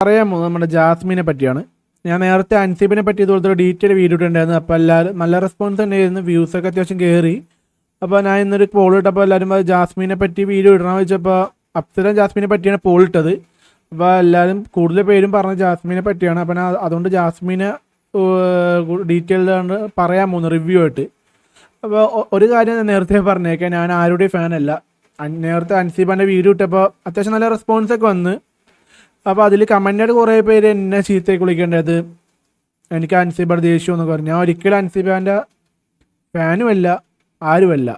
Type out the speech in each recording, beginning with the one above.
പറയാമോ നമ്മുടെ ജാസ്മിനെ പറ്റിയാണ്. ഞാൻ നേരത്തെ അൻസിബിനെ പറ്റി ഇതുപോലത്തെ ഡീറ്റെയിൽ വീഡിയോ ഇട്ടുണ്ടായിരുന്നു. അപ്പോൾ എല്ലാവരും നല്ല റെസ്പോൺസ് തന്നെയായിരുന്നു, വ്യൂസൊക്കെ അത്യാവശ്യം കയറി. അപ്പോൾ ഞാൻ ഇന്നൊരു പോൾ ഇട്ടപ്പോൾ എല്ലാവരും ജാസ്മിനെ പറ്റി വീഡിയോ ഇടണമെന്ന് വെച്ചപ്പോൾ അപ്സര ജാസ്മിനെ പറ്റിയാണ് പോൾ ഇട്ടത്. അപ്പോൾ എല്ലാവരും കൂടുതൽ പേരും പറഞ്ഞ ജാസ്മിനെ പറ്റിയാണ്. അപ്പം ഞാൻ അതുകൊണ്ട് ജാസ്മിനെ ഡീറ്റെയിൽഡ് പറയാൻ പോകുന്നു റിവ്യൂ ആയിട്ട്. അപ്പോൾ ഒരു കാര്യം ഞാൻ നേരത്തെ പറഞ്ഞേക്കാം, ഞാൻ ആരുടെയും ഫാനല്ല. നേരത്തെ അൻസിബാൻ്റെ വീഡിയോ ഇട്ടപ്പോൾ അത്യാവശ്യം നല്ല റെസ്പോൺസൊക്കെ വന്ന്. അപ്പോൾ അതിൽ കമൻ്റായിട്ട് കുറേ പേര് എന്നെ ചീത്തയ്ക്ക് വിളിക്കേണ്ടത് എനിക്ക് അൻസിബയുടെ ദേഷ്യം എന്നൊക്കെ പറഞ്ഞു. ഞാൻ ഒരിക്കലും അൻസിബാൻ്റെ ഫാനുമല്ല, ആരുമല്ല.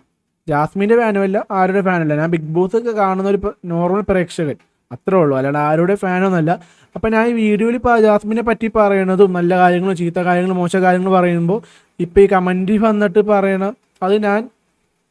ജാസ്മിൻ്റെ ഫാനുമല്ല, ആരുടെ ഫാനല്ല. ഞാൻ ബിഗ് ബോസ് ഒക്കെ കാണുന്ന ഒരു നോർമൽ പ്രേക്ഷകൻ, അത്രേ ഉള്ളൂ, അല്ലാണ്ട് ആരുടെ ഫാനൊന്നുമല്ല. അപ്പോൾ ഞാൻ ഈ വീഡിയോയിൽ ജാസ്മിനെ പറ്റി പറയണതും നല്ല കാര്യങ്ങളും ചീത്ത കാര്യങ്ങളും മോശം കാര്യങ്ങളും പറയുമ്പോൾ ഇപ്പോൾ ഈ കമൻറ്റിൽ വന്നിട്ട് പറയണം, അത്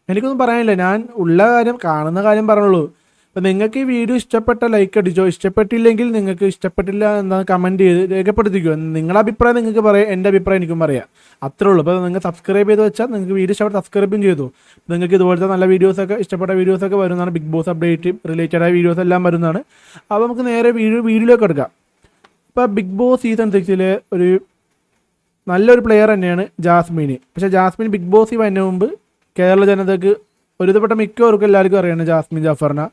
എനിക്കൊന്നും പറയാനില്ല. ഞാൻ ഉള്ള കാര്യം കാണുന്ന കാര്യം പറഞ്ഞുള്ളൂ. അപ്പോൾ നിങ്ങൾക്ക് ഈ വീഡിയോ ഇഷ്ടപ്പെട്ട ലൈക്ക് അടിച്ചോ, ഇഷ്ടപ്പെട്ടില്ലെങ്കിൽ നിങ്ങൾക്ക് ഇഷ്ടപ്പെട്ടില്ല എന്താണ് കമൻറ്റ് ചെയ്ത് രേഖപ്പെടുത്തിക്കോ. നിങ്ങളുടെ അഭിപ്രായം നിങ്ങൾക്ക് പറയാം, എൻ്റെ അഭിപ്രായം എനിക്കും പറയാം, അത്രേ ഉള്ളൂ. അപ്പോൾ നിങ്ങൾ സബ്സ്ക്രൈബ് ചെയ്ത് വെച്ചാൽ നിങ്ങൾക്ക് വീഡിയോ ഇഷ്ടപ്പെട്ട് സബ്സ്ക്രൈബും ചെയ്തു. നിങ്ങൾക്ക് ഇതുപോലത്തെ നല്ല വീഡിയോസൊക്കെ ഇഷ്ടപ്പെട്ട വീഡിയോസൊക്കെ വരുന്നതാണ്. ബിഗ് ബോസ് അപ്ഡേറ്റ് റിലേറ്റഡായ വീഡിയോസ് എല്ലാം വരുന്നതാണ്. അപ്പോൾ നമുക്ക് നേരെ വീഡിയോയിലേക്ക് എടുക്കാം. ഇപ്പോൾ ബിഗ് ബോസ് സീസൺ 6 ഒരു നല്ലൊരു പ്ലെയർ തന്നെയാണ് ജാസ്മിന്. പക്ഷേ ജാസ്മിൻ ബിഗ് ബോസിൽ വരുന്നതിന് മുമ്പ് കേരള ജനതയ്ക്ക് ഒരുവിധപ്പെട്ട മിക്കവർക്കും എല്ലാവർക്കും അറിയണം ജാസ്മിൻ ജാഫറിനെ.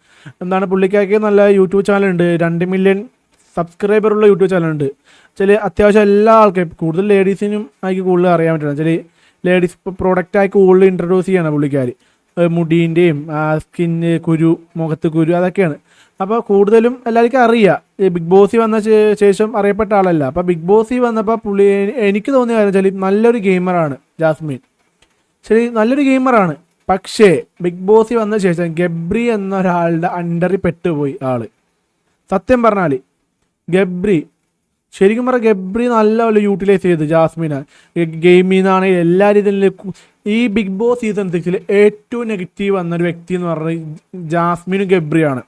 എന്താണ്, പുള്ളിക്കാർക്ക് നല്ല യൂട്യൂബ് ചാനലുണ്ട്, 2 മില്യൺ സബ്സ്ക്രൈബറുള്ള യൂട്യൂബ് ചാനലുണ്ട്. അത്യാവശ്യം എല്ലാ ആൾക്കാരും, കൂടുതൽ ലേഡീസിനും ആയിരിക്കും കൂടുതൽ അറിയാൻ പറ്റുന്നത്. ലേഡീസ് പ്രോഡക്റ്റായി കൂടുതൽ ഇൻട്രൊഡ്യൂസ് ചെയ്യണം പുള്ളിക്കാർ. മുടീൻ്റെയും സ്കിന്ന് കുരു, മുഖത്ത് കുരു, അതൊക്കെയാണ്. അപ്പോൾ കൂടുതലും എല്ലാവർക്കും അറിയാം. ബിഗ് ബോസിൽ വന്ന ശേഷം അറിയപ്പെട്ട ആളല്ല. അപ്പോൾ ബിഗ് ബോസിൽ വന്നപ്പോൾ എനിക്ക് തോന്നിയ കാര്യം വെച്ചാൽ നല്ലൊരു ഗെയിമറാണ് ജാസ്മിൻ. നല്ലൊരു ഗെയിമറാണ്. പക്ഷേ ബിഗ് ബോസിൽ വന്ന ശേഷം ഗബ്രി എന്ന ഒരാളുടെ അണ്ടറിൽ പെട്ടുപോയി ആള്. സത്യം പറഞ്ഞാൽ ശരിക്കും പറഞ്ഞാൽ ഗബ്രി നല്ലപോലെ യൂട്ടിലൈസ് ചെയ്ത് ജാസ്മിനെ ഗെയിമിൽ നിന്നാണെങ്കിൽ എല്ലാ രീതിയിലും. ഈ ബിഗ് ബോസ് സീസൺ 6 ഏറ്റവും നെഗറ്റീവ് വന്നൊരു വ്യക്തി എന്ന് പറഞ്ഞാൽ ജാസ്മിനും ഗബ്രിയാണ്.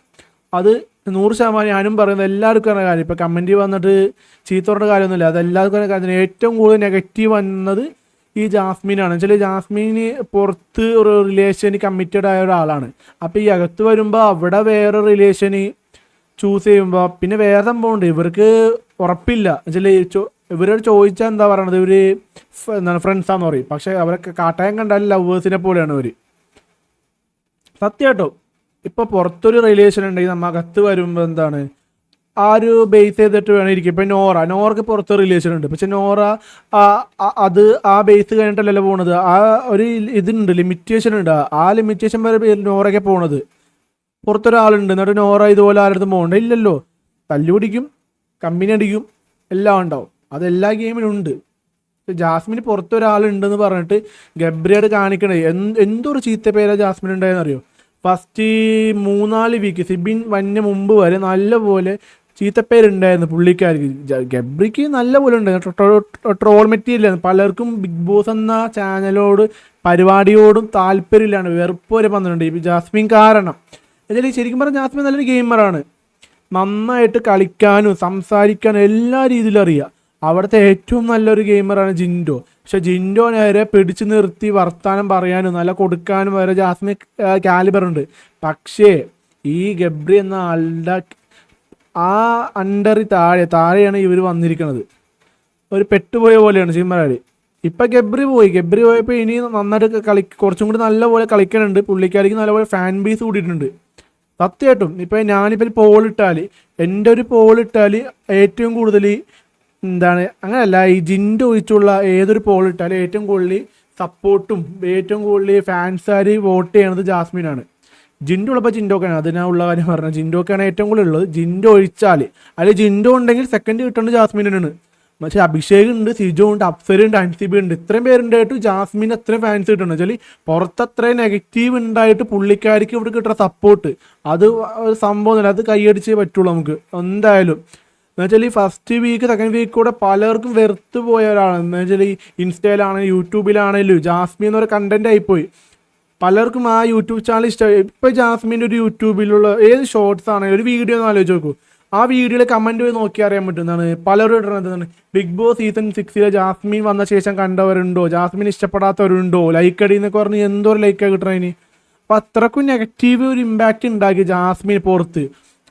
അത് 100% ഞാനും പറയുന്നത് എല്ലാവർക്കും അറിയുന്ന കാര്യം. ഇപ്പോൾ കമൻറ്റ് വന്നിട്ട് ചീത്തോടെ കാര്യമൊന്നുമില്ല, അത് എല്ലാവർക്കും അറിയുന്ന കാര്യം. ഏറ്റവും കൂടുതൽ നെഗറ്റീവ് വന്നത് ഈ ജാസ്മിനാണ്. ജാസ്മിന് പുറത്ത് ഒരു റിലേഷന് കമ്മിറ്റഡ് ആയ ഒരാളാണ്. അപ്പോൾ ഈ അകത്ത് വരുമ്പോൾ അവിടെ വേറെ റിലേഷന് ചൂസ് ചെയ്യുമ്പോൾ പിന്നെ വേറെ സംഭവമുണ്ട്, ഇവർക്ക് ഉറപ്പില്ല. ഇവരോട് ചോദിച്ചാൽ എന്താ പറയണത്, ഇവർ ഫ്രണ്ട്സാന്ന് പറയും. പക്ഷേ അവരൊക്കെ കാട്ടായം കണ്ടാൽ ലവേഴ്സിനെ പോലെയാണ് ഇവർ. സത്യമായിട്ടോ, ഇപ്പോൾ പുറത്തൊരു റിലേഷൻ ഉണ്ടെങ്കിൽ നമ്മൾ അകത്ത് വരുമ്പോൾ എന്താണ്, ആ ഒരു ബേസ് ചെയ്തിട്ട് വേണം ഇരിക്കും. ഇപ്പം നോറക്ക് പുറത്ത് റിലേഷൻ ഉണ്ട്. പക്ഷെ നോറ അത് ആ ബേസ് കഴിഞ്ഞിട്ടല്ലല്ലോ പോണത്. ആ ഒരു ഇതുണ്ട്, ലിമിറ്റേഷൻ ഉണ്ട്. ആ ലിമിറ്റേഷൻ വരെ നോറയ്ക്ക് പോണത്. പുറത്തൊരാളുണ്ട്, എന്നിട്ട് നോറ ഇതുപോലെ ആരുടെ പോകണ്ട ഇല്ലല്ലോ. തല്ലുപിടിക്കും, കമ്പനി അടിക്കും, എല്ലാം ഉണ്ടാവും. അതെല്ലാ ഗെയിമിലും ഉണ്ട്. ജാസ്മിന് പുറത്തൊരാളുണ്ടെന്ന് പറഞ്ഞിട്ട് ഗബ്രിയോട് കാണിക്കണേ എന്തൊരു ചീത്ത പേരാ ജാസ്മിൻ ഉണ്ടായെന്ന് അറിയോ. ഫസ്റ്റ് 3-4 വീക്ക് സിബിൻ വന്ന മുമ്പ് വരെ നല്ലപോലെ ചീത്തപ്പേരുണ്ടായിരുന്നു പുള്ളിക്കാർക്ക്. ഗബ്രിക്ക് നല്ല പോലെ ഉണ്ടായിരുന്നു, ട്രോൾ മെറ്റീരിയൽ. പലർക്കും ബിഗ് ബോസ് എന്ന ചാനലോട് പരിപാടിയോടും താല്പര്യമില്ലാണ്, വെറുപ്പ് വരെ വന്നിട്ടുണ്ട് ഈ ജാസ്മിൻ കാരണം. എന്നാലും ശരിക്കും പറഞ്ഞാൽ ജാസ്മിൻ നല്ലൊരു ഗെയിമറാണ്. നന്നായിട്ട് കളിക്കാനും സംസാരിക്കാനും എല്ലാ രീതിയിലും അറിയാം. അവിടുത്തെ ഏറ്റവും നല്ലൊരു ഗെയിമറാണ് ജിൻഡോ. പക്ഷെ ജിൻഡോ നേരെ പിടിച്ചു നിർത്തി വർത്താനം പറയാനും നല്ല കൊടുക്കാനും വരെ ജാസ്മിൻ കാലിബറുണ്ട്. പക്ഷേ ഈ ഗബ്രി എന്ന ആളുടെ ആ അണ്ടറി താഴെയാണ് ഇവർ വന്നിരിക്കുന്നത്. ഒരു പെട്ടുപോയ പോലെയാണ് ചിമ്മറാട്. ഇപ്പം ഗബ്രി പോയപ്പോൾ ഇനി നന്നായിട്ട് കുറച്ചും കൂടി നല്ലപോലെ കളിക്കാനുണ്ട്. പുള്ളിക്കാരിക്ക് നല്ലപോലെ ഫാൻ ബേസ് കൂടിയിട്ടുണ്ട് സത്യമായിട്ടും. ഇപ്പം ഞാനിപ്പോൾ പോളിട്ടാൽ, എൻ്റെ ഒരു പോളിട്ടാൽ ഏറ്റവും കൂടുതൽ എന്താണ്, അങ്ങനെയല്ല, ഈ ജിൻഡോ ഒഴിച്ചുള്ള ഏതൊരു പോളിട്ടാലും ഏറ്റവും കൂടുതൽ സപ്പോർട്ടും ഏറ്റവും കൂടുതൽ ഫാൻസുകാർ വോട്ട് ചെയ്യണത് ജാസ്മിനാണ്. ജിൻഡോ ഉള്ളപ്പോൾ ജിൻഡോക്കാണ്, അതിനുള്ള കാര്യം പറഞ്ഞത്. ജിൻഡോക്കാണ് ഏറ്റവും കൂടുതൽ ഉള്ളത്. ജിൻഡോ ഒഴിച്ചാൽ, അല്ലെങ്കിൽ ജിൻഡോ ഉണ്ടെങ്കിൽ സെക്കൻഡ് കിട്ടേണ്ടത് ജാസ്മിനാണ്. പക്ഷേ അഭിഷേക് ഉണ്ട്, സിജോ ഉണ്ട്, അപ്സര ഉണ്ട്, അൻസിബി ഉണ്ട്, ഇത്രയും പേരുണ്ടായിട്ട് ജാസ്മിന് അത്രയും ഫാൻസ് കിട്ടുന്നു വെച്ചാൽ പുറത്തത്രയും നെഗറ്റീവ് ഉണ്ടായിട്ട് പുള്ളിക്കാർക്ക് ഇവിടെ കിട്ടുന്ന സപ്പോർട്ട് അത് സംഭവമൊന്നുമില്ല. അത് കൈയടിച്ചേ പറ്റുള്ളൂ നമുക്ക് എന്തായാലും. എന്നുവെച്ചാൽ ഈ ഫസ്റ്റ് വീക്ക് സെക്കൻഡ് വീക്ക് കൂടെ പലർക്കും വെറുത്ത് പോയ ഒരാളാണ്. എന്നുവെച്ചാൽ ഈ ഇൻസ്റ്റയിലാണെങ്കിലും യൂട്യൂബിലാണെങ്കിലും ജാസ്മിൻ എന്നൊരു കണ്ടന്റ് ആയിപ്പോയി. പലർക്കും ആ യൂട്യൂബ് ചാനൽ ഇഷ്ടമായി. ഇപ്പോൾ ജാസ്മിൻ്റെ ഒരു യൂട്യൂബിലുള്ള ഏത് ഷോർട്സ് ആണെങ്കിലും ഒരു വീഡിയോ ഒന്ന് ആലോചിച്ച് നോക്കൂ. ആ വീഡിയോയിൽ കമൻറ്റ് പോയി നോക്കി അറിയാൻ പറ്റുന്നതാണ്. പലരും ഇടുന്നത് ബിഗ് ബോസ് സീസൺ 6 ജാസ്മിൻ വന്ന ശേഷം കണ്ടവരുണ്ടോ, ജാസ്മിൻ ഇഷ്ടപ്പെടാത്തവരുണ്ടോ, ലൈക്ക് അടി എന്നൊക്കെ പറഞ്ഞ് എന്തോ ഒരു ലൈക്കാണ് കിട്ടണതിന്. അപ്പം അത്രക്കും നെഗറ്റീവ് ഒരു ഇമ്പാക്റ്റ് ഉണ്ടാക്കി ജാസ്മിൻ പുറത്ത്.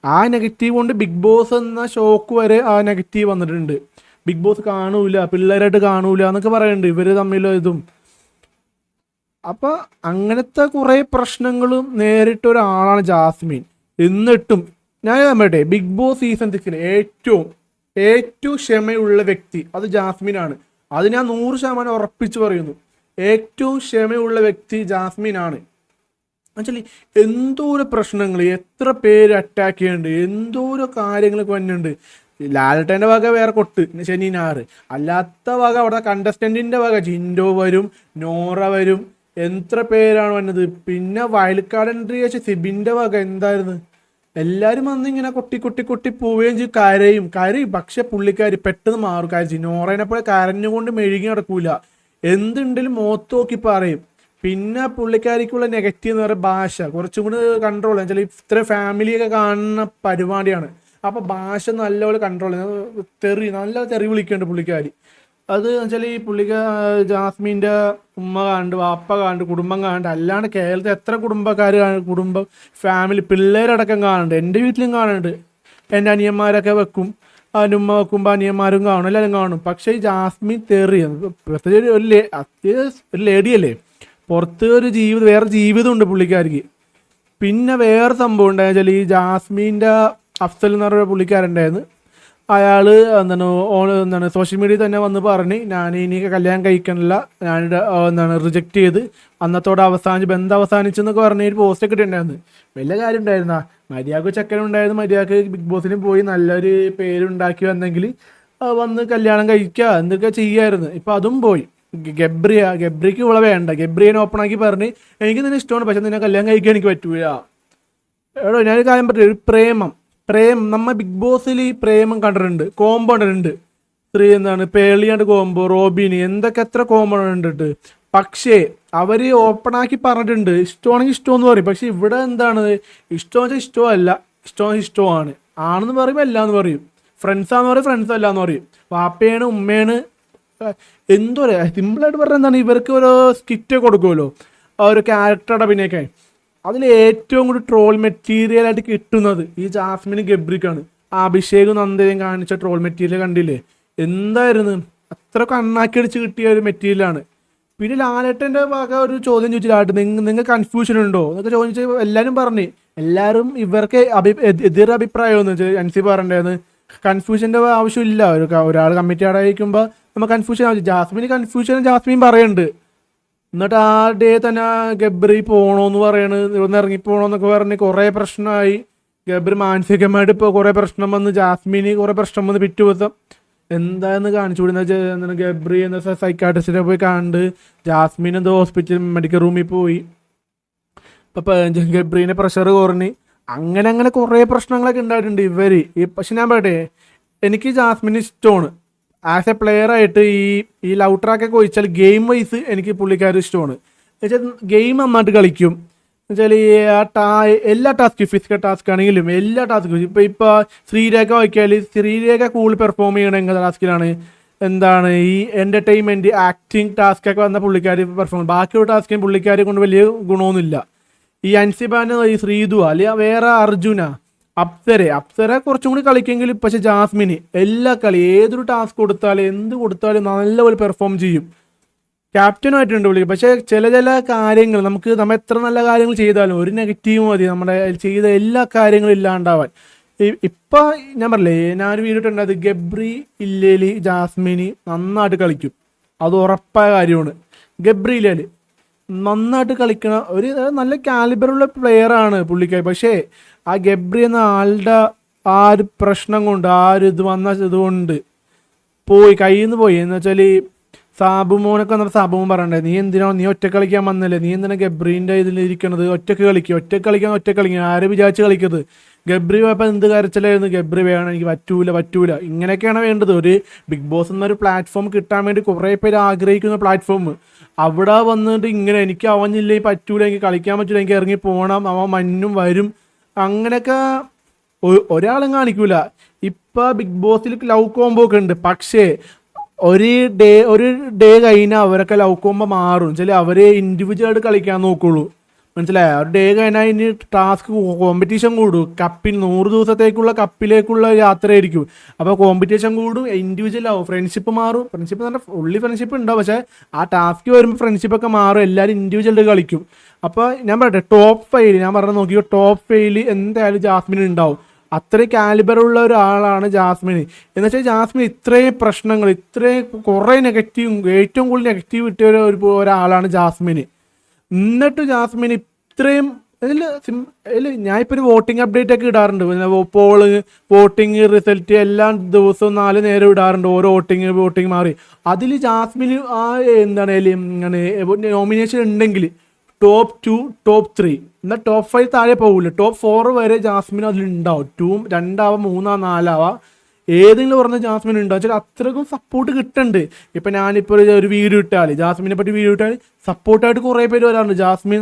ആ നെഗറ്റീവ് കൊണ്ട് ബിഗ് ബോസ് എന്ന ഷോക്ക് വരെ ആ നെഗറ്റീവ് വന്നിട്ടുണ്ട്. ബിഗ് ബോസ് കാണൂല, പിള്ളേരായിട്ട് കാണൂല എന്നൊക്കെ പറയുന്നുണ്ട് ഇവർ തമ്മിലും ഇതും. അപ്പം അങ്ങനത്തെ കുറേ പ്രശ്നങ്ങളും നേരിട്ട ഒരാളാണ് ജാസ്മിൻ. എന്നിട്ടും ഞാൻ പറയട്ടെ, ബിഗ് ബോസ് സീസൺ 6 ഏറ്റവും ഏറ്റവും ക്ഷമയുള്ള വ്യക്തി അത് ജാസ്മിനാണ്. അത് ഞാൻ 100% ഉറപ്പിച്ച് പറയുന്നു. ഏറ്റവും ക്ഷമയുള്ള വ്യക്തി ജാസ്മിനാണ്. ആക്ച്വലി എന്തോരോ പ്രശ്നങ്ങൾ, എത്ര പേര് അറ്റാക്ക് ചെയ്യുന്നുണ്ട്, എന്തോരോ കാര്യങ്ങളൊക്കെ വന്നിട്ടുണ്ട്. ലാലട്ടൻ്റെ വക വേറെ കൊട്ട് ശനി ഞാറ്, അല്ലാത്ത വക അവിടെ കണ്ടസ്റ്റൻറ്റിൻ്റെ വക ജിൻഡോ വരും, നോറ വരും, എത്ര പേരാണ് വന്നത്. പിന്നെ വയൽക്കാട് എൻട്രി വെച്ച് സിബിൻ്റെ വക എന്തായിരുന്നു, എല്ലാവരും വന്ന് ഇങ്ങനെ കൊട്ടി കൊട്ടി കൊട്ടി പോവുകയും ചെയ്യും. കരയും. പക്ഷെ പുള്ളിക്കാരി പെട്ടെന്ന് മാറും. കാര്യം നോറേനെ പോലെ കരഞ്ഞുകൊണ്ട് മെഴുകി നടക്കൂല, എന്തുണ്ടെങ്കിലും മുഖത്ത് നോക്കി പറയും. പിന്നെ പുള്ളിക്കാരിക്കുള്ള നെഗറ്റീവ് എന്ന് പറയുന്ന ഭാഷ കുറച്ചും കൂടി കൺട്രോൾ ചെയ്യാൻ വെച്ചാൽ ഇത്ര ഫാമിലിയൊക്കെ കാണുന്ന പരിപാടിയാണ്. അപ്പോൾ ഭാഷ നല്ലപോലെ കൺട്രോൾ ചെയ്യാൻ നല്ല തെറി വിളിക്കുന്നുണ്ട് പുള്ളിക്കാരി. അത് വെച്ചാൽ ഈ ജാസ്മിൻ്റെ ഉമ്മ കാണുന്നുണ്ട്, വാപ്പ കാണുന്നുണ്ട്, കുടുംബം കാണുന്നുണ്ട്, അല്ലാണ്ട് കേരളത്തിൽ എത്ര കുടുംബക്കാർ കുടുംബം ഫാമിലി പിള്ളേരടക്കം കാണുന്നുണ്ട്. എൻ്റെ വീട്ടിലും കാണുന്നുണ്ട്. എൻ്റെ അനിയന്മാരൊക്കെ വെക്കും, അതിൻ്റെ ഉമ്മ വെക്കുമ്പോൾ അനിയന്മാരും കാണും, എല്ലാവരും കാണും. പക്ഷേ ഈ ജാസ്മിൻ തെറി പ്രത്യേകിച്ച് ഒരു ലേഡിയല്ലേ, പുറത്ത് വേറെ ജീവിതമുണ്ട് പുള്ളിക്കാർക്ക്. പിന്നെ വേറെ സംഭവം ഉണ്ടായെന്ന് വെച്ചാൽ ഈ ജാസ്മിൻ്റെ അഫ്സൽ എന്ന് പറഞ്ഞ പുള്ളിക്കാരുണ്ടായിരുന്നു. അയാൾ സോഷ്യൽ മീഡിയയിൽ തന്നെ വന്ന് പറഞ്ഞ് ഞാൻ ഇനി കല്യാണം കഴിക്കണില്ല, ഞാൻ റിജക്റ്റ് ചെയ്ത് അന്നത്തോടെ ബന്ധം അവസാനിച്ചെന്നൊക്കെ പറഞ്ഞ് ഒരു പോസ്റ്റൊക്കെ ഇട്ടുണ്ടായിരുന്നു. വലിയ കാര്യം ഉണ്ടായിരുന്ന മര്യാദക്ക് ചെക്കനുണ്ടായിരുന്നു, മര്യാദക്ക് ബിഗ് ബോസിന് പോയി നല്ലൊരു പേരുണ്ടാക്കി വന്നെങ്കിൽ വന്ന് കല്യാണം കഴിക്കുക എന്തൊക്കെ ചെയ്യായിരുന്നു. ഇപ്പം അതും പോയി. ഗബ്രിക്ക് ഇവിടെ വേണ്ട, ഗബ്രിയെ ഓപ്പൺ ആക്കി പറഞ്ഞ് എനിക്ക് നിന്നെ ഇഷ്ടമാണ്, പക്ഷെ നിന്നെ കല്യാണം കഴിക്കാൻ എനിക്ക് പറ്റൂല. എടോ ഞാനൊരു കാര്യം പറഞ്ഞു, ഒരു പ്രേമം നമ്മ ബിഗ് ബോസിൽ ഈ പ്രേമം കണ്ടിട്ടുണ്ട്, കോംബോ കണ്ടിട്ടുണ്ട്. പേളിയാണ്ട് കോംബോ, റോബിന് എന്തൊക്കെ എത്ര കോംബോ കണ്ടിട്ട്. പക്ഷേ അവർ ഓപ്പണാക്കി പറഞ്ഞിട്ടുണ്ട് ഇഷ്ടമാണെങ്കിൽ ഇഷ്ടമെന്ന് പറയും. പക്ഷെ ഇവിടെ എന്താണ്, ഇഷ്ടമെന്ന് വെച്ചാൽ ഇഷ്ടമല്ല, ഇഷ്ടമെന്ന് ഇഷ്ടമാണ്, ആണെന്ന് പറയുമ്പോൾ അല്ല എന്ന് പറയും, ഫ്രണ്ട്സാന്ന് പറയും ഫ്രണ്ട്സ് അല്ല എന്ന് പറയും, വാപ്പയാണ് ഉമ്മയാണ്. എന്തോ സിമ്പിളായിട്ട് പറഞ്ഞാൽ എന്താണ്, ഇവർക്ക് ഓരോ സ്കിറ്റ് കൊടുക്കുമല്ലോ, ഒരു ക്യാരക്ടറുടെ അഭിനയൊക്കെ. അതിൽ ഏറ്റവും കൂടി ട്രോൾ മെറ്റീരിയലായിട്ട് കിട്ടുന്നത് ഈ ജാസ്മിനും ഗബ്രിക്കാണ്. ആ അഭിഷേകും നന്ദയും കാണിച്ച ട്രോൾ മെറ്റീരിയൽ കണ്ടില്ലേ, എന്തായിരുന്നു, അത്ര കണ്ണാക്കി അടിച്ച് കിട്ടിയ ഒരു മെറ്റീരിയലാണ്. പിന്നെ ലാലേട്ടൻ്റെ ഭാഗം ഒരു ചോദ്യം ചോദിച്ചില്ലാട്ട്, നിങ്ങൾ കൺഫ്യൂഷൻ ഉണ്ടോ എന്നൊക്കെ ചോദിച്ചാൽ എല്ലാവരും പറഞ്ഞു, എല്ലാവരും ഇവർക്ക് എതിർ അഭിപ്രായമെന്ന് വെച്ചാൽ അൻസി പറഞ്ഞിട്ടുണ്ടായിരുന്നു. കൺഫ്യൂഷൻ്റെ ആവശ്യമില്ല, ഒരാൾ കമ്മിറ്റി ആടായിരിക്കുമ്പോൾ നമ്മൾ കൺഫ്യൂഷൻ ആവശ്യം. ജാസ്മിൻ പറയുന്നുണ്ട്. എന്നിട്ട് ആ ഡേ തന്നെ ഗബ്രി പോകണമെന്ന് പറയണത്, ഇവിടുന്ന് ഇറങ്ങിപ്പോകണമെന്നൊക്കെ പറഞ്ഞ് കുറേ പ്രശ്നമായി. ഗബ്രി മാനസികമായിട്ട് ഇപ്പോൾ കുറേ പ്രശ്നം വന്ന്, ജാസ്മിന് കുറേ പ്രശ്നം വന്ന്. പിറ്റേ ദിവസം എന്താണെന്ന് കാണിച്ചു കൊടുക്കുന്ന ഗബ്രി എന്ന സൈക്കാട്രിസ്റ്റിനെ പോയി കണ്ട്, ജാസ്മിൻ എന്തോ ഹോസ്പിറ്റൽ മെഡിക്കൽ റൂമിൽ പോയി. ഇപ്പം ഗബ്രീനെ പ്രഷർ കുറഞ്ഞ് അങ്ങനെ കുറേ പ്രശ്നങ്ങളൊക്കെ ഉണ്ടായിട്ടുണ്ട് ഇവർ. പക്ഷെ ഞാൻ പറയട്ടെ, എനിക്ക് ജാസ്മിന് ഇഷ്ടമാണ്. ആസ് എ പ്ലെയർ ആയിട്ട് ഈ ലവ് ട്രാക്കൊക്കെ ഒഴിച്ചാൽ ഗെയിം വൈസ് എനിക്ക് പുള്ളിക്കാർ ഇഷ്ടമാണ്. എന്നുവെച്ചാൽ ഗെയിം നന്നായിട്ട് കളിക്കും. എന്നുവെച്ചാൽ എല്ലാ ടാസ്കും, ഫിസിക്കൽ ടാസ്ക് ആണെങ്കിലും എല്ലാ ടാസ്കും. ഇപ്പോൾ ശ്രീരേഖ നോക്കിയാൽ ശ്രീരേഖ കൂടുതൽ പെർഫോം ചെയ്യണ എങ്ങനെ ടാസ്കിലാണ്, എന്താണ് ഈ എൻ്റർടൈൻമെൻറ്റ് ആക്ടിങ് ടാസ്കൊക്കെ വന്ന പുള്ളിക്കാർ പെർഫോം. ബാക്കിയുള്ള ടാസ്കിനും പുള്ളിക്കാരെ കൊണ്ട് വലിയ ഗുണമൊന്നുമില്ല. ഈ അൻസിബാന്, ഈ ശ്രീധു, അല്ലെങ്കിൽ വേറെ അർജുന, അപ്സര കുറച്ചും കൂടി കളിക്കെങ്കിലും. പക്ഷെ ജാസ്മിന് എല്ലാ കളി ഏതൊരു ടാസ്ക് കൊടുത്താലും എന്ത് കൊടുത്താലും നല്ലപോലെ പെർഫോം ചെയ്യും. ക്യാപ്റ്റനായിട്ടുണ്ട് വിളിക്കും. പക്ഷേ ചില കാര്യങ്ങൾ നമ്മൾ എത്ര നല്ല കാര്യങ്ങൾ ചെയ്താലും ഒരു നെഗറ്റീവ് മതി നമ്മുടെ ചെയ്ത എല്ലാ കാര്യങ്ങളും ഇല്ലാണ്ടാവാൻ. ഇപ്പം ഞാൻ പറഞ്ഞില്ലേ, ഞാനൊരു വീഡിയോ ഇട്ടുണ്ടായത്, ഗബ്രി ഇല്ലേലി ജാസ്മിന് നന്നായിട്ട് കളിക്കും, അത് ഉറപ്പായ കാര്യമാണ്. ഗബ്രി ഇല്ലേല് നന്നായിട്ട് കളിക്കണ ഒരു നല്ല കാലിബറുള്ള പ്ലെയറാണ് പുള്ളിക്കായി. പക്ഷേ ആ ഗബ്രി എന്ന ആളുടെ ആ ഒരു പ്രശ്നം കൊണ്ട്, ആ ഒരു ഇത് വന്ന ഇതുകൊണ്ട് കയ്യിൽ നിന്ന് പോയി. എന്ന് വെച്ചാൽ സാബുമോനൊക്കെ വന്നിട്ട് സാബുമോൻ പറയണ്ടേ, നീ ഒറ്റ കളിക്കാൻ വന്നല്ലേ, നീ എന്തിനാ ഗബ്രീൻ്റെ ഇതിലിരിക്കണത്, ഒറ്റ കളിക്കാൻ ആരും വിചാരിച്ച് കളിക്കരുത്. ഗബ്രി പോയപ്പോൾ എന്ത് കരച്ചിലായിരുന്നു, ഗബ്രി വേണം, എനിക്ക് പറ്റൂല. ഇങ്ങനെയൊക്കെയാണ് വേണ്ടത്. ഒരു ബിഗ് ബോസ് എന്നൊരു പ്ലാറ്റ്ഫോം കിട്ടാൻ വേണ്ടി കുറേ പേര് ആഗ്രഹിക്കുന്ന പ്ലാറ്റ്ഫോം, അവിടെ വന്നിട്ട് ഇങ്ങനെ എനിക്ക് അവനില്ലെങ്കിൽ പറ്റൂല, എനിക്ക് കളിക്കാൻ പറ്റൂല, എനിക്ക് ഇറങ്ങി പോകണം, അവൻ മഞ്ഞും വരും, അങ്ങനെയൊക്കെ ഒരാളും കാണിക്കൂല. ഇപ്പം ബിഗ് ബോസിൽ ലവ് കോംബോ ഒക്കെ ഉണ്ട്. പക്ഷേ ഒരു ഡേ കഴിഞ്ഞാൽ അവരൊക്കെ ലവ് കോംബോ മാറും. ചില അവരെ ഇൻഡിവിജ്വലായിട്ട് കളിക്കാൻ നോക്കുള്ളൂ. മനസ്സിലായോ? ഒരു ഡേ കഴിഞ്ഞാൽ ഇനി ടാസ്ക് കോമ്പറ്റീഷൻ കൂടും, 100 ദിവസത്തേക്കുള്ള കപ്പിലേക്കുള്ള യാത്രയായിരിക്കും. അപ്പോൾ കോമ്പറ്റീഷൻ കൂടും, ഇൻഡിവിജ്വൽ ആവും, ഫ്രണ്ട്ഷിപ്പ് മാറും. ഫ്രണ്ട്ഷിപ്പ് എന്ന് പറഞ്ഞാൽ ഉള്ളി ഫ്രണ്ട്ഷിപ്പ് ഉണ്ടാവും, പക്ഷേ ആ ടാസ്ക് വരുമ്പോൾ ഫ്രണ്ട്ഷിപ്പൊക്കെ മാറും, എല്ലാവരും ഇൻഡിവിജ്വൽ കളിക്കും. അപ്പോൾ ഞാൻ പറയട്ടെ, ടോപ്പ് 5 ഞാൻ പറഞ്ഞ നോക്കിയോ, ടോപ്പ് 5 എന്തായാലും ജാസ്മിൻ ഉണ്ടാവും. അത്രയും കാലിബറുള്ള ഒരാളാണ് ജാസ്മിൻ. എന്ന് വെച്ചാൽ ജാസ്മിൻ ഇത്രയും പ്രശ്നങ്ങൾ, ഇത്രയും കുറേ നെഗറ്റീവ്, ഏറ്റവും കൂടുതൽ നെഗറ്റീവ് കിട്ടിയ ഒരാളാണ് ജാസ്മിന്. എന്നിട്ട് ജാസ്മിൻ ഇത്രയും ഞാനിപ്പോൾ ഒരു വോട്ടിംഗ് അപ്ഡേറ്റ് ഒക്കെ ഇടാറുണ്ട്, പോള്, വോട്ടിംഗ് റിസൾട്ട് എല്ലാം ദിവസവും 4 നേരം ഇടാറുണ്ട്, ഓരോ വോട്ടിംഗ് മാറി. അതിൽ ജാസ്മിന് എന്താണ് ഇങ്ങനെ നോമിനേഷൻ ഉണ്ടെങ്കിൽ ടോപ്പ് 2, ടോപ്പ് 3, എന്നാൽ ടോപ്പ് 5 താഴെ പോകില്ല, ടോപ്പ് 4 വരെ ജാസ്മിൻ അതിലുണ്ടാവും. 2, 2 3 4 ഏതെങ്കിലും പറഞ്ഞ ജാസ്മിൻ ഉണ്ടാവും. വെച്ചാൽ അത്രക്കും സപ്പോർട്ട് കിട്ടുന്നുണ്ട്. ഇപ്പം ഞാനിപ്പോൾ ഒരു വീഡിയോ ഇട്ടാൽ, ജാസ്മിനെ പറ്റി വീഡിയോ ഇട്ടാൽ സപ്പോർട്ടായിട്ട് കുറേ പേര് വരാറുണ്ട്. ജാസ്മിൻ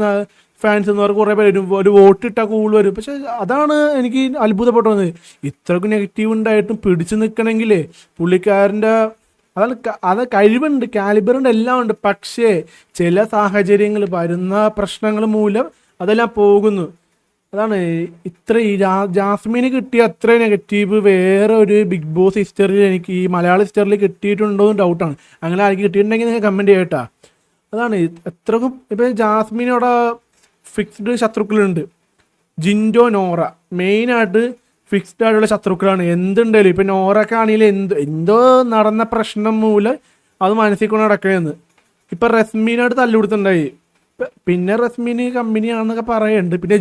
ഫാൻസ് എന്ന് പറഞ്ഞാൽ കുറേ പേര് വരും, ഒരു വോട്ട് ഇട്ടാൽ കൂടുതൽ വരും. പക്ഷെ അതാണ് എനിക്ക് അത്ഭുതപ്പെട്ടു വന്നത്. ഇത്രക്കും നെഗറ്റീവ് ഉണ്ടായിട്ടും പിടിച്ചു നിൽക്കണമെങ്കിലേ പുള്ളിക്കാരൻ്റെ അത് കഴിവുണ്ട്, കാലിബറുണ്ട്, എല്ലാം ഉണ്ട്. പക്ഷേ ചില സാഹചര്യങ്ങൾ വരുന്ന പ്രശ്നങ്ങൾ മൂലം അതെല്ലാം പോകുന്നു. അതാണ് ഈ ജാസ്മിന് കിട്ടിയ അത്ര നെഗറ്റീവ് വേറെ ഒരു ബിഗ് ബോസ് ഹിസ്റ്ററിയിൽ എനിക്ക് ഈ മലയാള ഹിസ്റ്ററിൽ കിട്ടിയിട്ടുണ്ടോ എന്ന് ഡൗട്ടാണ്. അങ്ങനെ ആർക്ക് കിട്ടിയിട്ടുണ്ടെങ്കിൽ നിങ്ങൾ കമൻറ്റ് ചെയ്യട്ടാ. അതാണ് എത്രക്കും ഇപ്പം ജാസ്മിനോടെ ഫിക്സ്ഡ് ശത്രുക്കളുണ്ട്. ജിൻഡോ, നോറ മെയിനായിട്ട് ഫിക്സ്ഡ് ആയിട്ടുള്ള ശത്രുക്കളാണ്. എന്തുണ്ടായാലും ഇപ്പം നോറൊക്കെ ആണെങ്കിൽ എന്തോ നടന്ന പ്രശ്നം മൂലം അത് മനസ്സിൽ കൊണ്ട് നടക്കണമെന്ന്. ഇപ്പം റസ്മീനായിട്ട് തല്ലുകൊടുത്തുണ്ടായി, പിന്നെ റസ്മിന് കമ്പനിയാണെന്നൊക്കെ പറയുന്നുണ്ട്. പിന്നെ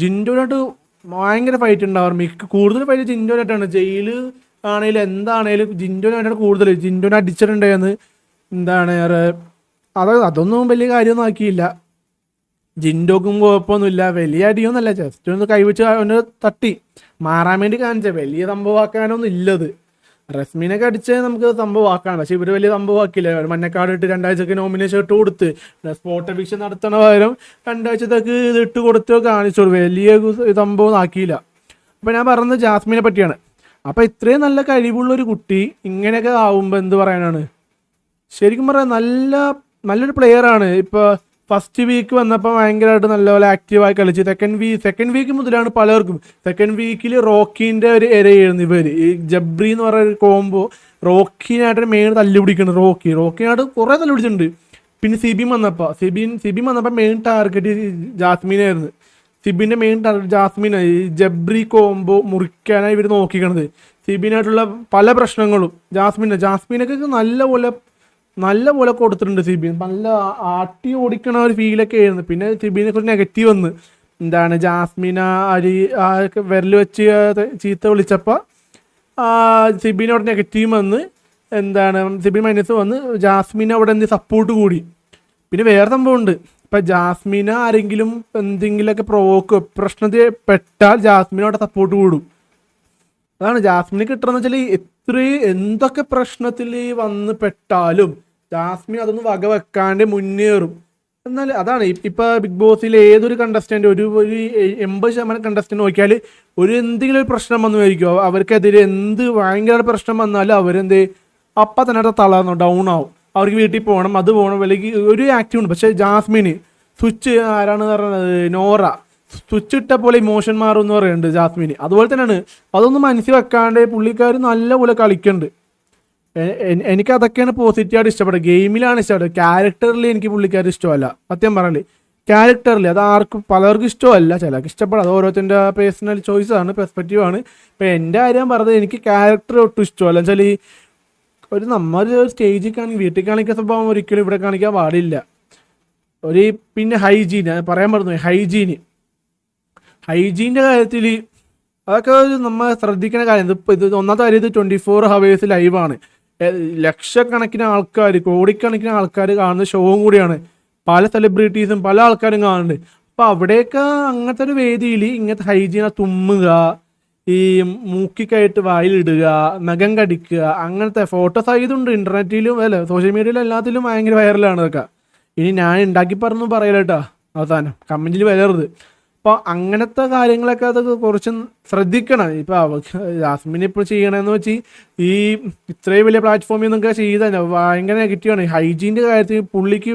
ജിൻഡോനായിട്ട് ഭയങ്കര ഫൈറ്റ് ഉണ്ടാവാറ്, കൂടുതൽ ഫൈറ്റ് ജിൻഡോനായിട്ടാണ്. ജയിൽ ആണെങ്കിലും എന്താണേലും ജിൻഡോനായിട്ടാണ് കൂടുതൽ. ജിൻഡോനെ അടിച്ചിട്ടുണ്ടായെന്ന് എന്താണ് അതൊന്നും വലിയ കാര്യമൊന്നും ആക്കിയില്ല. ജിൻഡോക്കും കുഴപ്പമൊന്നുമില്ല, വലിയ അടിയൊന്നുമല്ല, ജസ്റ്റ് ഒന്ന് കൈവച്ച് ഒന്ന് തട്ടി മാറാൻ വേണ്ടി കാണിച്ച വലിയ സംഭവമാക്കാനൊന്നും ഇല്ലത്. റസ്മീനൊക്കെ അടിച്ച് നമുക്ക് സംഭവമാക്കാണ്, പക്ഷെ ഇവർ വലിയ സംഭവമാക്കില്ല. മഞ്ഞക്കാട് ഇട്ട് 2 ആഴ്ചക്ക് നോമിനേഷൻ ഇട്ട് കൊടുത്ത് സ്പോട്ട് എവിക്ഷൻ നടത്തണ പകരം 2 ആഴ്ചത്തേക്ക് ഇത് ഇട്ട് കൊടുത്ത് കാണിച്ചോളൂ, വലിയ സംഭവം ആക്കിയില്ല. അപ്പം ഞാൻ പറഞ്ഞത് ജാസ്മിനെ പറ്റിയാണ്. അപ്പം ഇത്രയും നല്ല കഴിവുള്ളൊരു കുട്ടി ഇങ്ങനെയൊക്കെ ആവുമ്പോൾ എന്ത് പറയാനാണ്? ശരിക്കും പറയാൻ നല്ലൊരു പ്ലെയറാണ്. ഇപ്പോൾ ഫസ്റ്റ് വീക്ക് വന്നപ്പോൾ ഭയങ്കരമായിട്ട് നല്ലപോലെ ആക്റ്റീവായി കളിച്ച്. സെക്കൻഡ് വീക്ക് മുതലാണ് പലർക്കും, സെക്കൻഡ് വീക്കിൽ റോക്കീൻ്റെ ഒരു ഇരയായിരുന്നു ഇവർ. ഈ ജബ്രി എന്ന് പറയുന്ന ഒരു കോംബോ റോക്കിനായിട്ട് മെയിൻ തല്ലുപിടിക്കുന്നത്. റോക്കിനായിട്ട് കുറേ തല്ലുപിടിച്ചിട്ടുണ്ട്. പിന്നെ സിബിൻ വന്നപ്പോൾ മെയിൻ ടാർഗറ്റ് ജാസ്മിനായിരുന്നു. സിബിൻ്റെ മെയിൻ ടാർഗറ്റ് ജാസ്മിനായി. ജബ്രി കോംബോ മുറിക്കാനായി ഇവർ നോക്കിക്കണത്. സിബിനായിട്ടുള്ള പല പ്രശ്നങ്ങളും ജാസ്മിനൊക്കെ നല്ലപോലെ കൊടുത്തിട്ടുണ്ട്. സിബിൻ നല്ല ആട്ടി ഓടിക്കണ ഒരു ഫീലൊക്കെ ആയിരുന്നു. പിന്നെ സിബിനെ കുറിച്ച് നെഗറ്റീവ് വന്ന് എന്താണ് ജാസ്മിന വിരൽ വെച്ച് ചീത്ത വിളിച്ചപ്പോൾ സിബിന് അവിടെ നെഗറ്റീവ് വന്ന് എന്താണ് സിബിൻ മൈനസ് വന്ന് ജാസ്മിന് അവിടെ സപ്പോർട്ട് കൂടി. പിന്നെ വേറെ സംഭവമുണ്ട്, ഇപ്പം ജാസ്മിന ആരെങ്കിലും എന്തെങ്കിലുമൊക്കെ പ്രശ്നത്തിൽ പെട്ടാൽ ജാസ്മിനവിടെ സപ്പോർട്ട് കൂടും. അതാണ് ജാസ്മിന് കിട്ടുന്നത് വെച്ചാൽ എന്തൊക്കെ പ്രശ്നത്തിൽ വന്ന് പെട്ടാലും ജാസ്മിൻ അതൊന്നും വകവെക്കാണ്ട് മുന്നേറും. എന്നാൽ അതാണ് ഇപ്പം ബിഗ് ബോസിൽ ഏതൊരു കണ്ടസ്റ്റൻ്റ് ഒരു 80% കണ്ടസ്റ്റൻ്റ് നോക്കിയാൽ എന്തെങ്കിലും ഒരു പ്രശ്നം വന്നുമായിരിക്കും. അവർക്കെതിരെ ഭയങ്കര പ്രശ്നം വന്നാലും അപ്പം തന്നെ തളർന്നു ഡൗൺ ആവും. അവർക്ക് വീട്ടിൽ പോകണം, അത് പോകണം, അല്ലെങ്കിൽ ഒരു ആക്റ്റീവ് ഉണ്ട്. പക്ഷേ ജാസ്മിന് സ്വിച്ച് ആരാണ് പറയുന്നത്, നോറ സ്വിച്ച് ഇട്ട പോലെ ഇമോഷൻ മാറും എന്ന് പറയുന്നുണ്ട് ജാസ്മിന്. അതുപോലെ തന്നെയാണ്, അതൊന്നും മനസ്സിൽ വെക്കാണ്ട് പുള്ളിക്കാർ നല്ലപോലെ കളിക്കുന്നുണ്ട്. എനിക്ക് അതൊക്കെയാണ് പോസിറ്റീവായിട്ട് ഇഷ്ടപ്പെടുന്നത്. ഗെയിമിലാണ് ഇഷ്ടപ്പെടുന്നത്, ക്യാരക്ടറിൽ എനിക്ക് പുള്ളിക്കാർ ഇഷ്ടമല്ല. സത്യം പറയല്ലേ, ക്യാരക്ടറിൽ അത് പലർക്കും ഇഷ്ടമല്ല, ചിലർക്ക് ഇഷ്ടപ്പെടാം. അത് ഓരോരുത്തരുടെ പേഴ്സണൽ ചോയ്സാണ്, പെർസ്പെക്റ്റീവാണ്. ഇപ്പം എൻ്റെ കാര്യം പറഞ്ഞത് എനിക്ക് ക്യാരക്ടർ ഒട്ടും ഇഷ്ടമല്ല. വെച്ചാൽ നമ്മൾ സ്റ്റേജിൽ വീട്ടിൽ കാണിക്കുന്ന സ്വഭാവം ഒരിക്കലും ഇവിടെ കാണിക്കാൻ പാടില്ല. പിന്നെ ഹൈജീൻ പറയാൻ പറഞ്ഞു. ഹൈജീൻ്റെ കാര്യത്തിൽ അതൊക്കെ നമ്മൾ ശ്രദ്ധിക്കുന്ന കാര്യം. ഇത് ഒന്നാമത്തെ കാര്യം, ഇത് 24 hours ലൈവാണ്. ലക്ഷക്കണക്കിന് ആൾക്കാർ, കോടിക്കണക്കിന് ആൾക്കാർ കാണുന്ന ഷോവും കൂടിയാണ്. പല സെലിബ്രിറ്റീസും പല ആൾക്കാരും കാണുന്നുണ്ട്. അപ്പം അവിടെയൊക്കെ അങ്ങനത്തെ ഒരു വേദിയിൽ ഇങ്ങനത്തെ ഹൈജീനെ തുമ്മുക, ഈ മൂക്കിക്കായിട്ട് വായിലിടുക, നഖം കടിക്കുക, അങ്ങനത്തെ ഫോട്ടോസ് ആയതുണ്ട് ഇൻ്റർനെറ്റിലും സോഷ്യൽ മീഡിയയിലും എല്ലാത്തിലും ഭയങ്കര വൈറലാണ് ഇതൊക്കെ. ഇനി ഞാൻ ഉണ്ടാക്കി പറഞ്ഞു പറയലേട്ടാ, അവസാനം കമൻറ്റിൽ വരരുത്. അപ്പോൾ അങ്ങനത്തെ കാര്യങ്ങളൊക്കെ അത് കുറച്ച് ശ്രദ്ധിക്കണം. ഇപ്പോൾ ജാസ്മിൻ ഇപ്പോൾ ചെയ്യണമെന്ന് വെച്ച് ഈ ഇത്രയും വലിയ പ്ലാറ്റ്ഫോമിൽ നിന്നൊക്കെ ചെയ്താൽ ഭയങ്കര നെഗറ്റീവാണ്. ഹൈജീൻ്റെ കാര്യത്തിൽ പുള്ളിക്ക്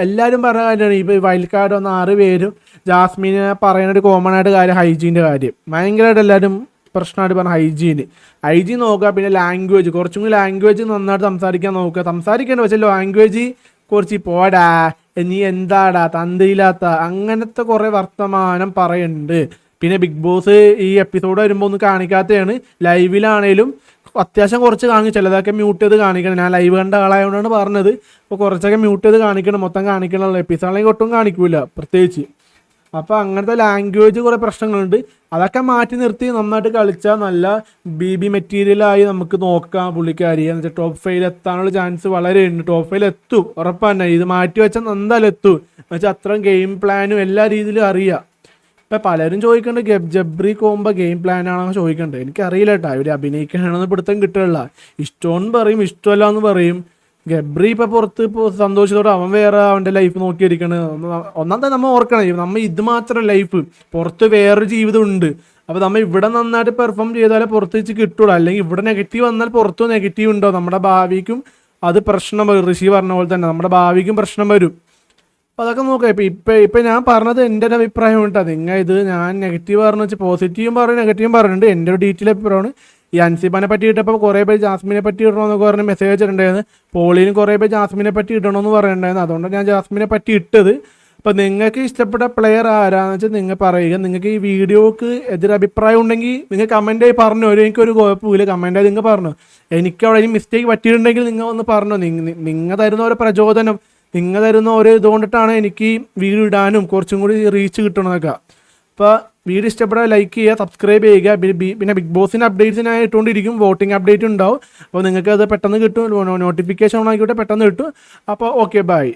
എല്ലാവരും പറഞ്ഞ കാര്യമാണ്. ഇപ്പോൾ വൈൽഡ് കാർഡ് വന്ന 6 പേരും ജാസ്മിനെ പറയുന്ന ഒരു കോമൺ ആയിട്ട് കാര്യം ഹൈജീൻ്റെ കാര്യം ഭയങ്കരമായിട്ട് എല്ലാവരും പ്രശ്നമായിട്ട് പറഞ്ഞ ഹൈജീൻ നോക്കുക. പിന്നെ ലാംഗ്വേജ് കുറച്ചും കൂടി ലാംഗ്വേജ് നന്നായിട്ട് സംസാരിക്കാൻ നോക്കുക. സംസാരിക്കേണ്ട പക്ഷേ ലാംഗ്വേജ് കുറച്ച് പോടാ നീ എന്താടാ തന്തയില്ലാത്ത അങ്ങനത്തെ കുറേ വർത്തമാനം പറയുന്നുണ്ട്. പിന്നെ ബിഗ് ബോസ് ഈ എപ്പിസോഡ് വരുമ്പോൾ ഒന്ന് കാണിക്കാത്തതാണ്. ലൈവിലാണേലും അത്യാവശ്യം കുറച്ച് കാണിക്കും, ചിലതൊക്കെ മ്യൂട്ട് ചെയ്ത് കാണിക്കണം. ഞാൻ ലൈവ് കണ്ട ആളായതുകൊണ്ടാണ് പറഞ്ഞത്. അപ്പോൾ കുറച്ചൊക്കെ മ്യൂട്ട് ചെയ്ത് കാണിക്കണം, മൊത്തം കാണിക്കണമല്ലോ. എപ്പിസോഡിലേക്ക് ഒട്ടും കാണിക്കൂല പ്രത്യേകിച്ച്. അപ്പോൾ അങ്ങനത്തെ ലാംഗ്വേജ് കുറേ പ്രശ്നങ്ങളുണ്ട്. അതൊക്കെ മാറ്റി നിർത്തി നന്നായിട്ട് കളിച്ചാൽ നല്ല ബി മെറ്റീരിയലായി നമുക്ക് നോക്കാം പുള്ളിക്കാരി. എന്ന് വെച്ചാൽ ടോപ്പ് 5 എത്താനുള്ള ചാൻസ് വളരെ ഉണ്ട്. ടോപ്പ് 5 എത്തും ഉറപ്പാണ്. ഇത് മാറ്റി വെച്ചാൽ എന്തായാലും എത്തും. എന്ന് വെച്ചാൽ അത്രയും ഗെയിം പ്ലാനും എല്ലാ രീതിയിലും അറിയാം. ഇപ്പം പലരും ചോദിക്കേണ്ടത് ജബ്രി കോമ്പ ഗെയിം പ്ലാനാണോ ചോദിക്കേണ്ടത്. എനിക്കറിയില്ല കേട്ടോ, ഇവർ അഭിനയിക്കണമെന്ന് പിടുത്തം കിട്ടുകയുള്ള. ഇഷ്ടമെന്ന് പറയും, ഇഷ്ടമല്ല എന്ന് പറയും. ഗബ്രി ഇപ്പം പുറത്ത് ഇപ്പോൾ സന്തോഷത്തോടെ അവൻ വേറെ അവൻ്റെ ലൈഫ് നോക്കിയിരിക്കണ്. ഒന്നാമത്തെ നമ്മൾ ഓർക്കണം, നമ്മൾ ഇത് മാത്രം ലൈഫ്, പുറത്ത് വേറൊരു ജീവിതം ഉണ്ട്. അപ്പോൾ നമ്മൾ ഇവിടെ നന്നായിട്ട് പെർഫോം ചെയ്താലേ പുറത്ത് വെച്ച് കിട്ടുള്ളൂ. അല്ലെങ്കിൽ ഇവിടെ നെഗറ്റീവ് വന്നാൽ പുറത്തും നെഗറ്റീവ് ഉണ്ടോ നമ്മുടെ ഭാവിക്കും അത് പ്രശ്നം വരും. ഋഷി പറഞ്ഞ പോലെ തന്നെ നമ്മുടെ ഭാവിക്കും പ്രശ്നം വരും. അപ്പോൾ അതൊക്കെ നോക്കാം. ഇപ്പം ഞാൻ പറഞ്ഞത് എൻ്റെ ഒരു അഭിപ്രായം കേട്ടോ. നിങ്ങൾ ഇത് ഞാൻ നെഗറ്റീവ് പറഞ്ഞു വെച്ചാൽ പോസിറ്റീവും പറയും നെഗറ്റീവും പറയുന്നുണ്ട്. എൻ്റെ ഒരു ഡീറ്റെയിൽ അഭിപ്രായമാണ്. ഈ അൻസിബാനെ പറ്റി ഇട്ടപ്പോൾ കുറേ പേര് ജാസ്മിനെ പറ്റി ഇടണമെന്നൊക്കെ പറഞ്ഞ് മെസ്സേജ് ഇട്ടുണ്ടായിരുന്നു. പോളിനും കുറേ പേര് ജാസ്മിനെ പറ്റി ഇടണമെന്ന് പറയുന്നുണ്ടായിരുന്നു. അതുകൊണ്ടാണ് ഞാൻ ജാസ്മിനെ പറ്റി ഇട്ടത്. അപ്പോൾ നിങ്ങൾക്ക് ഇഷ്ടപ്പെട്ട പ്ലെയർ ആരാന്ന് വെച്ചാൽ നിങ്ങൾ പറയുക. നിങ്ങൾക്ക് ഈ വീഡിയോക്ക് എതിരഭിപ്രായം ഉണ്ടെങ്കിൽ നിങ്ങൾ കമൻറ്റായി പറഞ്ഞു. എനിക്കൊരു കുഴപ്പമില്ല, കമൻറ്റായി നിങ്ങൾ പറഞ്ഞു. എനിക്ക് അവിടെ ഇനി മിസ്റ്റേക്ക് പറ്റിയിട്ടുണ്ടെങ്കിൽ നിങ്ങൾ ഒന്ന് പറഞ്ഞു. നിങ്ങൾ തരുന്ന ഒരു പ്രചോദനം, നിങ്ങൾ തരുന്ന ഒരു ഇതുകൊണ്ടിട്ടാണ് എനിക്ക് വീഡിയോ ഇടാനും കുറച്ചും കൂടി റീച്ച് കിട്ടണമെന്നൊക്കെ. അപ്പോൾ വീഡിയോ ഇഷ്ടപ്പെട്ടാൽ ലൈക്ക് ചെയ്യുക, സബ്സ്ക്രൈബ് ചെയ്യുക. പിന്നെ ബിഗ് ബോസിൻ്റെ അപ്ഡേറ്റ്സിനായി ഇട്ടുകൊണ്ടിരിക്കും. വോട്ടിംഗ് അപ്ഡേറ്റ് ഉണ്ടാവും. അപ്പോൾ നിങ്ങൾക്ക് അത് പെട്ടെന്ന് കിട്ടും. നോട്ടിഫിക്കേഷൻ ഓൺ ആയിക്കോട്ടെ, പെട്ടെന്ന് കിട്ടും. അപ്പോൾ ഓക്കെ, ബൈ.